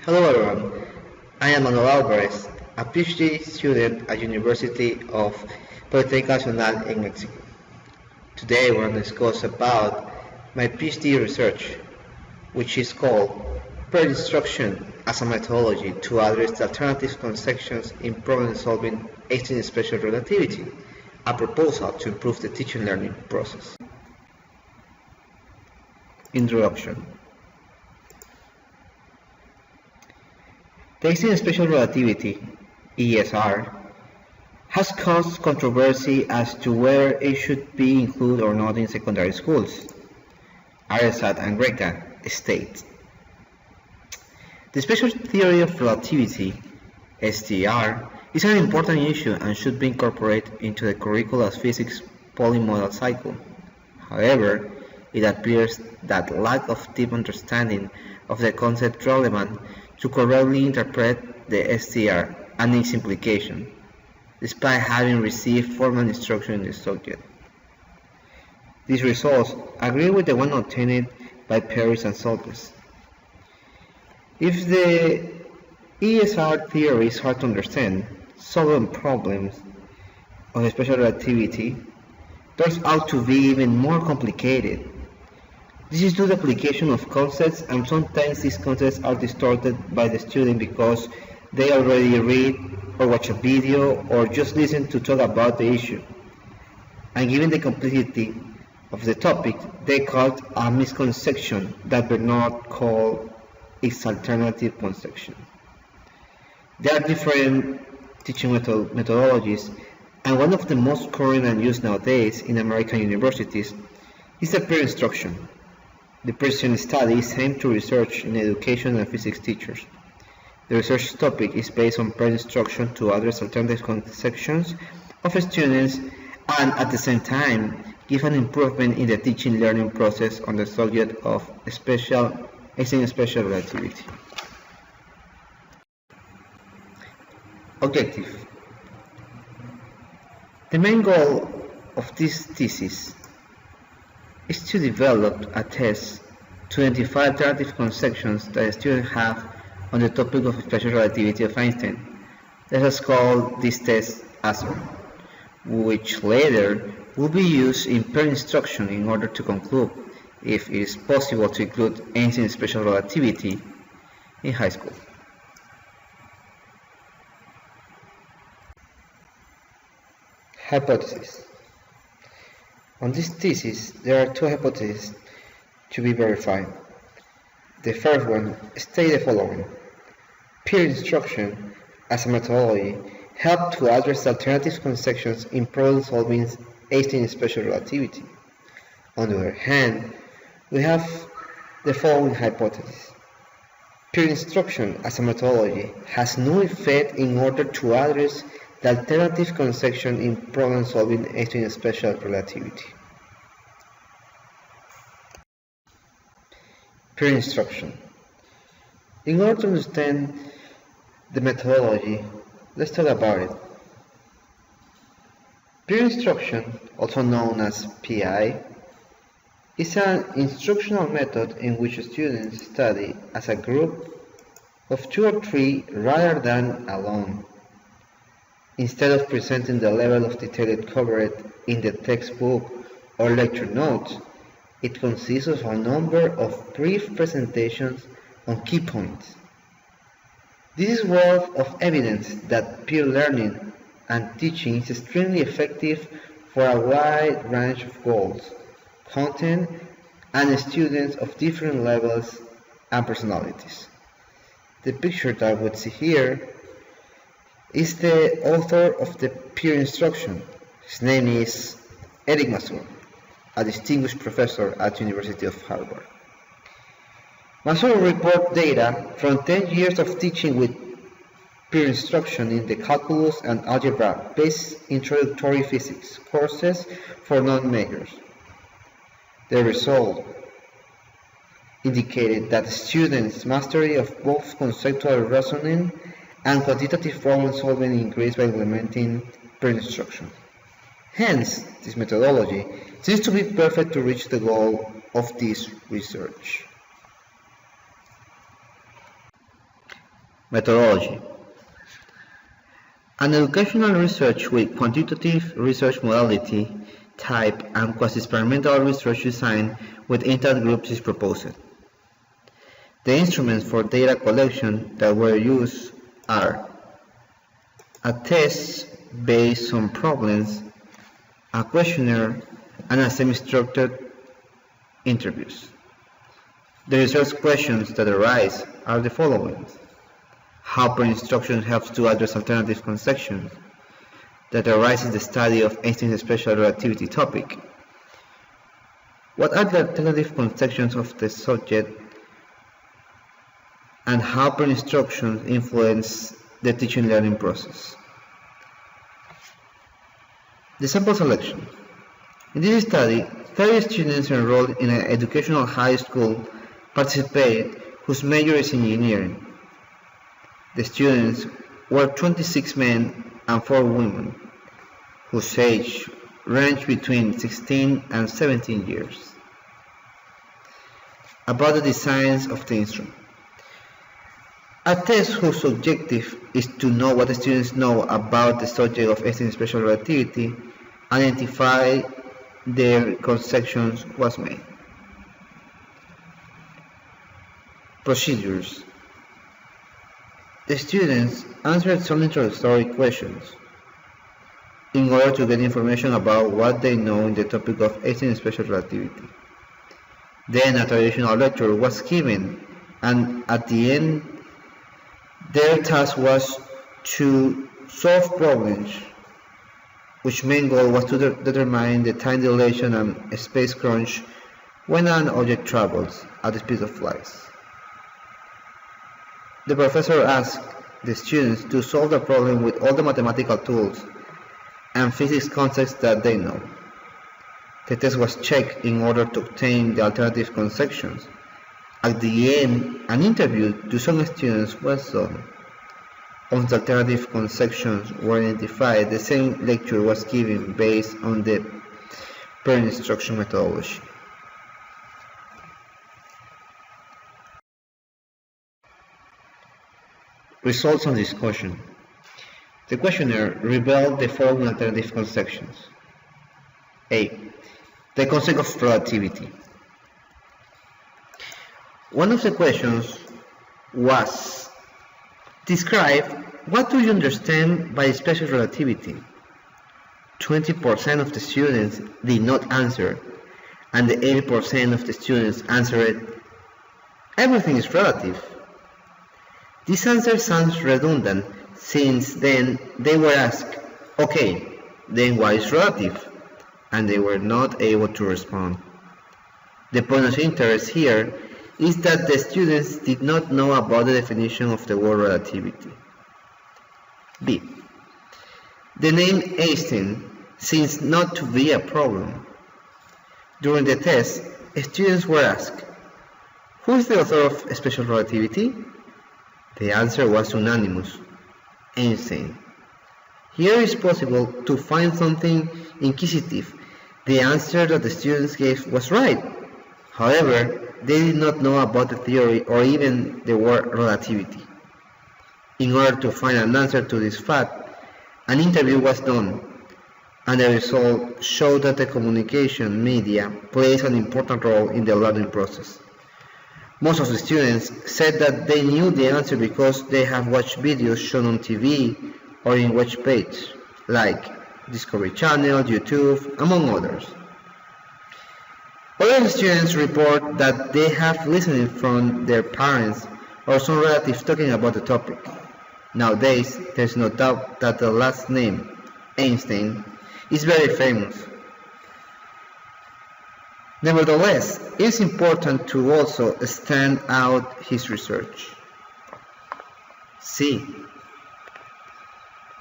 Hello everyone, I am Manuel Alvarez, a PhD student at University of Politécnica Nacional in Mexico. Today we're going to discuss about my PhD research, which is called Peer Instruction as a Methodology to Address the Alternative Conceptions in Problem-Solving Using Special Relativity, a proposal to improve the teaching learning process. Introduction. Using special relativity, ESR, has caused controversy as to whether it should be included or not in secondary schools. Aresat and Grega state, the special theory of relativity, STR, is an important issue and should be incorporated into the curricula's physics polymodal cycle. However, it appears that lack of deep understanding of the concept relevant to correctly interpret the STR and its implication, despite having received formal instruction in the subject. These results agree with the one obtained by Paris and Solves. If the ESR theory is hard to understand, solving problems of special relativity turns out to be even more complicated. This is due to the application of concepts, and sometimes these concepts are distorted by the student because they already read or watch a video or just listen to talk about the issue. And given the complexity of the topic, they cause a misconception that Bernard called its alternative conception. There are different teaching methodologies, and one of the most current and used nowadays in American universities is the peer instruction. The present study is aimed to research in education and physics teachers. The research topic is based on peer instruction to address alternative conceptions of students and at the same time give an improvement in the teaching learning process on the subject of special relativity. Objective. The main goal of this thesis is to develop a test to identify alternative conceptions that students have on the topic of special relativity of Einstein. Let us call this test ASR, which later will be used in peer instruction in order to conclude if it is possible to include Einstein's special relativity in high school. Hypothesis. On this thesis, there are two hypotheses to be verified. The first one states the following. Peer instruction as a methodology helps to address alternative conceptions in problem-solving Einstein's special relativity. On the other hand, we have the following hypothesis. Peer instruction as a methodology has no effect in order to address the alternative conception in problem-solving Einstein's special relativity. Peer instruction. In order to understand the methodology, let's talk about it. Peer instruction, also known as PI, is an instructional method in which students study as a group of 2 or 3 rather than alone. Instead of presenting the level of detail covered in the textbook or lecture notes, it consists of a number of brief presentations on key points. This is worth of evidence that peer learning and teaching is extremely effective for a wide range of goals, content, and students of different levels and personalities. The picture that we see here is the author of the peer instruction. His name is Eric Masur, a distinguished professor at the University of Harvard. Masur reports data from 10 years of teaching with peer instruction in the calculus and algebra-based introductory physics courses for non-majors. The result indicated that students' mastery of both conceptual reasoning and quantitative problem solving increased by implementing peer instruction. Hence, this methodology seems to be perfect to reach the goal of this research. Methodology. An educational research with quantitative research modality, type, and quasi-experimental research design with intergroups is proposed. The instruments for data collection that were used are a test based on problems, a questionnaire, and a semi-structured interviews. The research questions that arise are the following. How pre-instruction helps to address alternative conceptions that arise in the study of Einstein's special relativity topic. What are the alternative conceptions of the subject and how pre-instruction influence the teaching learning process? The sample selection. In this study, 30 students enrolled in an educational high school participated whose major is engineering. The students were 26 men and 4 women, whose age ranged between 16 and 17 years. About the designs of the instrument. A test whose objective is to know what the students know about the subject of Einstein's special relativity, identify their conceptions was made. Procedures. The students answered some introductory questions in order to get information about what they know in the topic of Einstein's special relativity. Then a traditional lecture was given, and at the end, their task was to solve problems, which main goal was to determine the time dilation and space crunch when an object travels at the speed of light. The professor asked the students to solve the problem with all the mathematical tools and physics concepts that they know. The test was checked in order to obtain the alternative conceptions. At the end, an interview to some students was done. Once the alternative conceptions were identified, the same lecture was given based on the per-instruction methodology. Results and discussion. The questionnaire revealed the following alternative conceptions. A. The concept of relativity. One of the questions was, describe what do you understand by special relativity. 20% of the students did not answer, and the 80% of the students answered, everything is relative. This answer sounds redundant, since then they were asked, okay, then what is relative? And they were not able to respond. The point of interest here is that the students did not know about the definition of the word relativity. B. The name Einstein seems not to be a problem. During the test, students were asked, who is the author of special relativity? The answer was unanimous, Einstein. Here it is possible to find something inquisitive. The answer that the students gave was right. However, they did not know about the theory or even the word relativity. In order to find an answer to this fact, an interview was done, and the result showed that the communication media plays an important role in the learning process. Most of the students said that they knew the answer because they have watched videos shown on TV or in web pages, like Discovery Channel, YouTube, among others. Other students report that they have listened from their parents or some relatives talking about the topic. Nowadays, there's no doubt that the last name, Einstein, is very famous. Nevertheless, it is important to also stand out his research. C.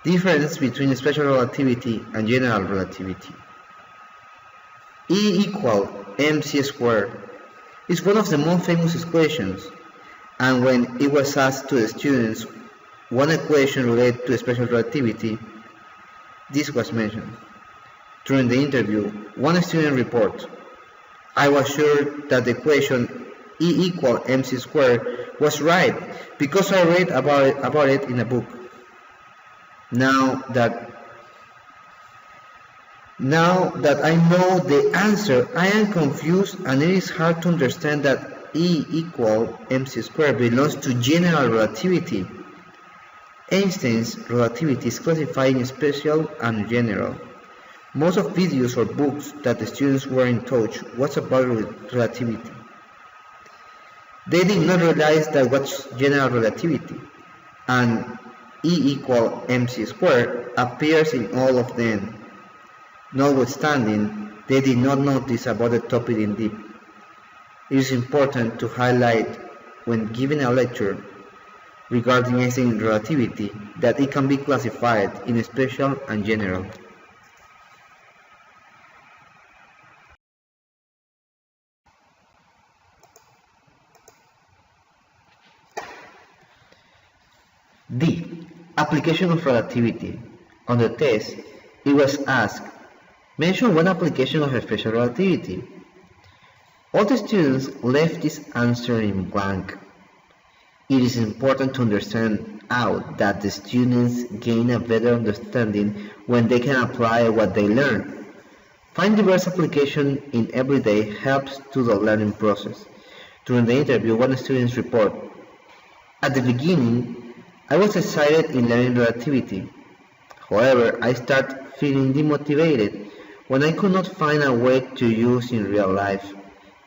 Difference between special relativity and general relativity. E equal mc squared is one of the most famous equations, and when it was asked to the students one equation related to special relativity, this was mentioned. During the interview, one student reported, I was sure that the equation E equal mc squared was right because I read about it in a book. Now that I know the answer, I am confused, and it is hard to understand that E equal mc squared belongs to general relativity. Einstein's relativity is classified in special and general. Most of videos or books that the students were in touch was about relativity. They did not realize that was general relativity, and E equal mc squared appears in all of them. Notwithstanding, they did not know this about the topic in depth. It is important to highlight when giving a lecture regarding Einstein's relativity that it can be classified in special and general. D. Application of relativity. On the test, it was asked, mention one application of special relativity. All the students left this answer in blank. It is important to understand out that the students gain a better understanding when they can apply what they learn. Find diverse application in everyday helps to the learning process. During the interview, one student reported, at the beginning, I was excited in learning relativity. However, I started feeling demotivated when I could not find a way to use in real life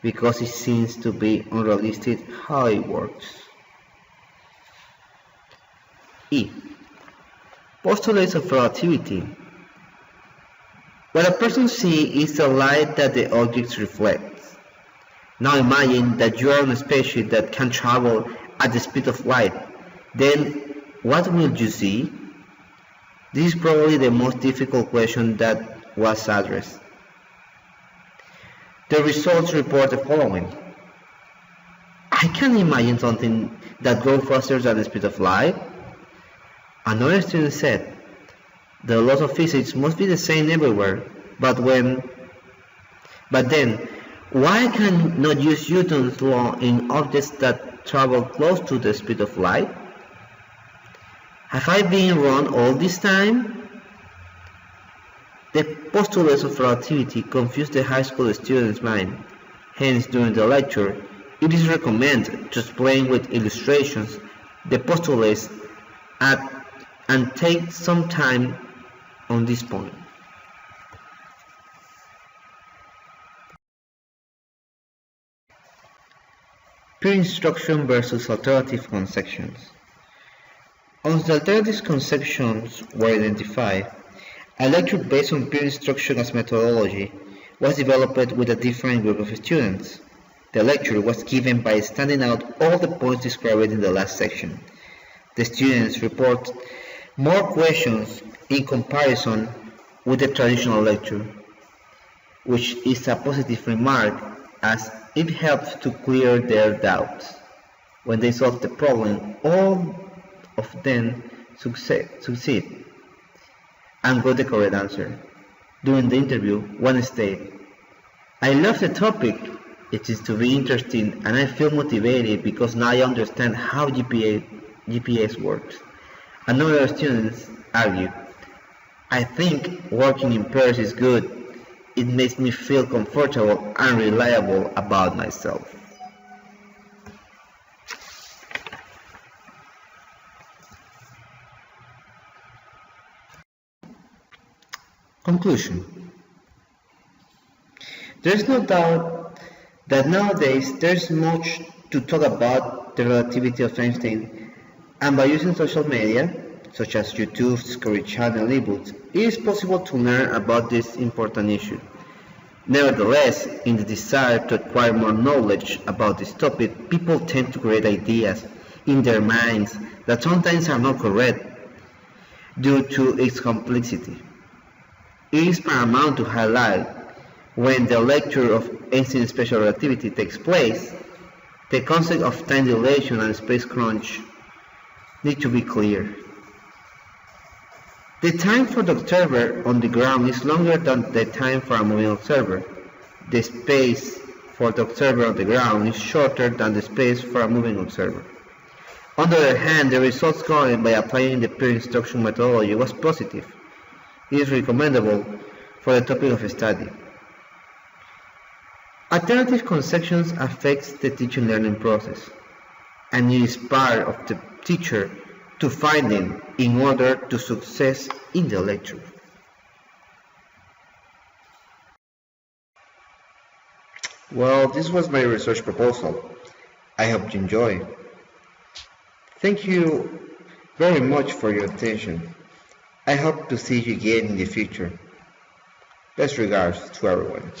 because it seems to be unrealistic how it works. E. Postulates of relativity. What a person sees is the light that the object reflects. Now imagine that you are on a spaceship that can travel at the speed of light. Then, what will you see? This is probably the most difficult question that was addressed. The results report the following. I can imagine something that goes faster than the speed of light. Another student said, the laws of physics must be the same everywhere, but then, why can not use Newton's law in objects that travel close to the speed of light? Have I been wrong all this time? The postulates of relativity confuse the high school student's mind. Hence, during the lecture, it is recommended to explain with illustrations the postulates and take some time on this point. Peer instruction versus alternative conceptions. Once the alternative conceptions were identified, a lecture based on peer instruction as methodology was developed with a different group of students. The lecture was given by standing out all the points described in the last section. The students report more questions in comparison with the traditional lecture, which is a positive remark as it helps to clear their doubts. When they solve the problem, all of them succeed and got the correct answer. During the interview, one stated, I love the topic. It seems to be interesting and I feel motivated because now I understand how GPS works. Another student argued, I think working in pairs is good. It makes me feel comfortable and reliable about myself. Conclusion. There is no doubt that nowadays there is much to talk about the relativity of Einstein, and by using social media, such as YouTube, Discovery Channel, ebooks, it is possible to learn about this important issue. Nevertheless, in the desire to acquire more knowledge about this topic, people tend to create ideas in their minds that sometimes are not correct due to its complexity. It is paramount to highlight when the lecture of Einstein's special relativity takes place, the concept of time dilation and space crunch need to be clear. The time for the observer on the ground is longer than the time for a moving observer. The space for the observer on the ground is shorter than the space for a moving observer. On the other hand, the results garnered by applying the peer instruction methodology was positive. It is recommendable for the topic of study. Alternative conceptions affects the teaching learning process, and it is part of the teacher to find them in order to success in the lecture. Well, this was my research proposal. I hope you enjoy. Thank you very much for your attention. I hope to see you again in the future. Best regards to everyone.